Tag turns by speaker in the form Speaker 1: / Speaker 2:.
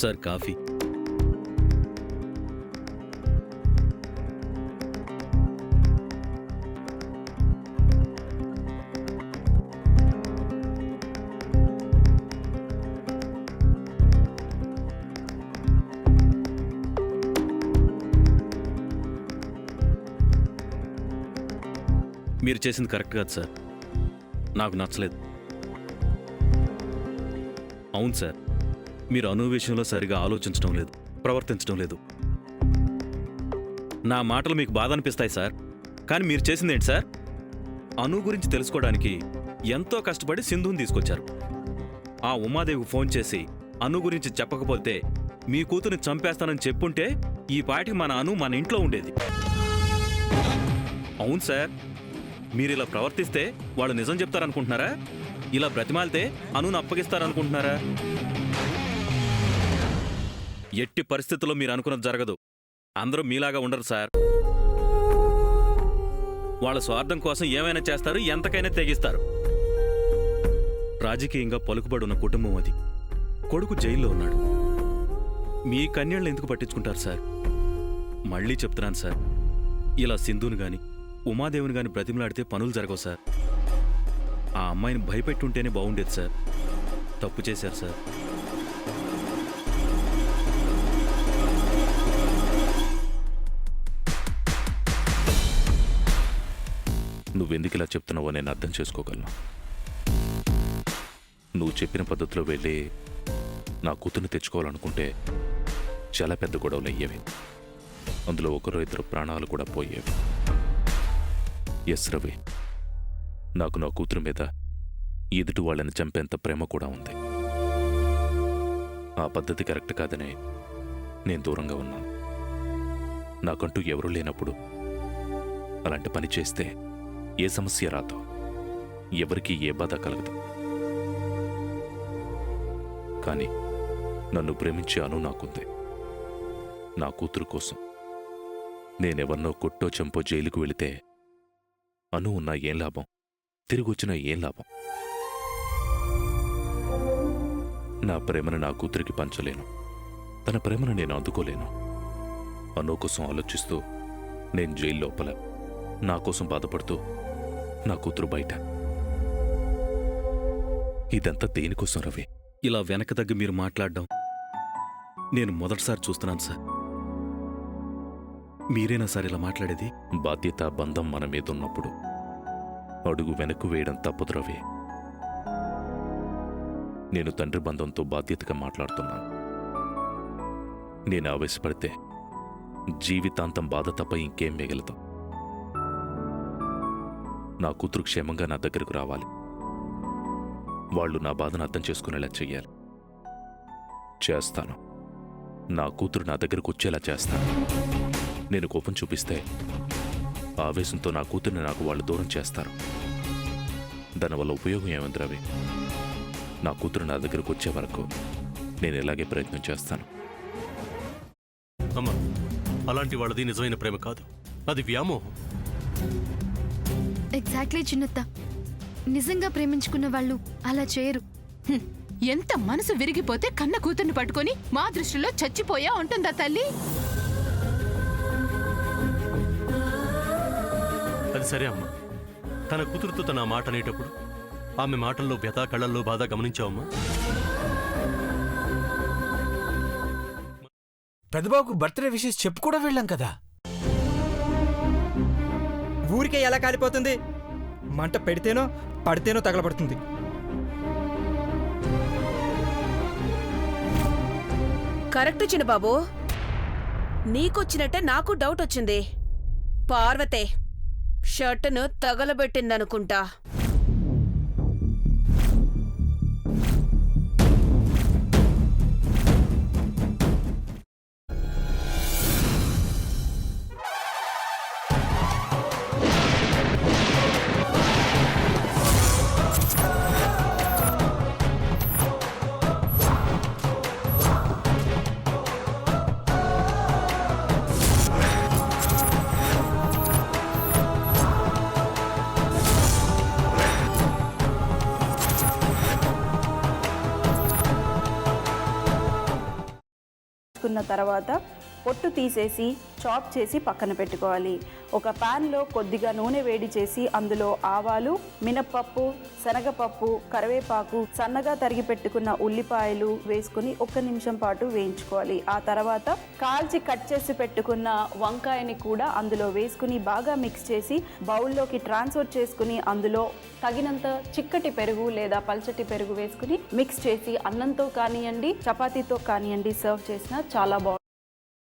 Speaker 1: Sir coffee. మీరు చేసింది correct కాదు సార్. నాకు నచ్చలేదు. అవును సార్, మీరు అను విషయంలో సరిగా ఆలోచించడం లేదు, ప్రవర్తించడం లేదు. నా మాటలు మీకు బాధ అనిపిస్తాయి సార్, కానీ మీరు చేసిందేంటి సార్? అను గురించి తెలుసుకోవడానికి ఎంతో కష్టపడి సింధుని తీసుకొచ్చారు. ఆ ఉమాదేవికి ఫోన్ చేసి అను గురించి చెప్పకపోతే మీ కూతుర్ని చంపేస్తానని చెప్పుంటే ఈ పాటికి మన అను మన ఇంట్లో ఉండేది. అవును సార్, మీరు ఇలా ప్రవర్తిస్తే వాళ్ళు నిజం చెప్తారనుకుంటున్నారా? ఇలా బ్రతిమాలితే అనును అప్పగిస్తారనుకుంటున్నారా? ఎట్టి పరిస్థితుల్లో మీరు అనుకున్నది జరగదు. అందరూ మీలాగా ఉండరు సార్. వాళ్ళ స్వార్థం కోసం ఏమైనా చేస్తారు, ఎంతకైనా తెగిస్తారు. రాజకీయంగా పలుకుబడి ఉన్న కుటుంబం అది. కొడుకు జైల్లో ఉన్నాడు. మీ కన్యళ్ళని ఎందుకు పట్టించుకుంటారు సార్? మళ్ళీ చెప్తున్నాను సార్, ఇలా సింధుని గాని ఉమాదేవిని గాని బ్రతిమలాడితే పనులు జరగవు సార్. ఆ అమ్మాయిని భయపెట్టుంటేనే బాగుండేది సార్. తప్పు చేశారు సార్.
Speaker 2: నువ్వెందుకు ఇలా చెప్తున్నావో నేను అర్థం చేసుకోగలను. నువ్వు చెప్పిన పద్ధతిలో వెళ్ళి నా కూతుర్ని తెచ్చుకోవాలనుకుంటే చాలా పెద్ద గొడవలు అయ్యేవి. అందులో ఒకరో ఇద్దరు ప్రాణాలు కూడా పోయేవి. ఎస్ రవి, నాకు నా కూతురు మీద ఎదుటి వాళ్ళని చంపేంత ప్రేమ కూడా ఉంది. ఆ పద్ధతి కరెక్ట్ కాదనే నేను దూరంగా ఉన్నాను. నాకంటూ ఎవరూ లేనప్పుడు అలాంటి పని చేస్తే ఏ సమస్య రాదు, ఎవరికీ ఏ బాధ కలగదు. కానీ నన్ను ప్రేమించే అను నాకుంది. నా కూతురు కోసం నేనెవరినో కొట్టో చంపో జైలుకు వెళితే అను ఉన్నా ఏం లాభం, తిరిగొచ్చినా ఏం లాభం? నా ప్రేమను నా కూతురికి పంచలేను, తన ప్రేమను నేను అందుకోలేను. అను కోసం ఆలోచిస్తూ నేను జైలు లోపల, నా కోసం బాధపడుతూ నా కూతురు బయట. ఇదంతా దేనికోసం రవి?
Speaker 1: ఇలా వెనక తగ్గి మీరు మాట్లాడడం నేను మొదటిసారి చూస్తున్నాను సార్. మీరేనా సార్ ఇలా మాట్లాడేది?
Speaker 2: బాధ్యత బంధం మన మీదున్నప్పుడు అడుగు వెనక్కు వేయడం తప్పదు రవి. నేను తండ్రి బంధంతో బాధ్యతగా మాట్లాడుతున్నాను. నేను ఆవేశపడితే జీవితాంతం బాధ తప్ప ఇంకేం మిగలదు. నా కూతురు క్షేమంగా నా దగ్గరకు రావాలి. వాళ్ళు నా బాధను అర్థం చేసుకునేలా చెయ్యాలి. చేస్తాను. నా కూతురు నా దగ్గరకు వచ్చేలా చేస్తాను. నేను కోపం చూపిస్తే ఆవేశంతో నా కూతుర్ని నాకు వాళ్ళు దూరం చేస్తారు. దానివల్ల ఉపయోగం ఏముంది రవి? నా కూతురు నా దగ్గరకు వచ్చే వరకు నేను ఇలాగే ప్రయత్నం చేస్తాను.
Speaker 3: అమ్మా, అలాంటి వాళ్ళది నిజమైన ప్రేమ కాదు, అది వ్యామోహం.
Speaker 4: ఎగ్జాక్ట్లీ చిన్నత్త. నిజంగా ప్రేమించుకున్న వాళ్ళు అలా చేయరు.
Speaker 5: ఎంత మనసు విరిగిపోతే కన్న కూతుర్ని పట్టుకొని మా దృష్టిలో చచ్చిపోయా ఉంటుందా తల్లి?
Speaker 3: అది సరే అమ్మా, తన కూతురుతో తన మాట అనేటప్పుడు ఆమె మాటల్లో వ్యథ, కళ్ళల్లో బాధ గమనించావమ్మా?
Speaker 6: పెద్దబాబుకు బర్త్డే విషెస్ చెప్పు కూడా వెళ్ళాం కదా.
Speaker 7: ఊరికే ఎలా కాలిపోతుంది? మంట పెడితేనో పడితేనో తగలబడుతుంది.
Speaker 8: కరెక్ట్ చిన్నబాబు, నీకొచ్చినట్టే నాకు డౌట్ వచ్చింది. పార్వతే షర్టును తగలబెట్టిందనుకుంటా.
Speaker 9: వేసుకున్న తర్వాత పొట్టు తీసేసి చాప్ చేసి పక్కన పెట్టుకోవాలి. ఒక ప్యాన్లో కొద్దిగా నూనె వేడి చేసి అందులో ఆవాలు, మినప్పప్పు, శనగపప్పు, కరివేపాకు, సన్నగా తరిగి పెట్టుకున్న ఉల్లిపాయలు వేసుకుని 1 నిమిషం పాటు వేయించుకోవాలి. ఆ తర్వాత కాల్చి కట్ చేసి పెట్టుకున్న వంకాయని కూడా అందులో వేసుకుని బాగా మిక్స్ చేసి బౌల్లోకి ట్రాన్స్ఫర్ చేసుకుని అందులో తగినంత చిక్కటి పెరుగు లేదా పల్చటి పెరుగు వేసుకుని మిక్స్ చేసి అన్నంతో కానివ్వండి, చపాతీతో కానివ్వండి సర్వ్ చేసినా చాలా బాగుంటుంది.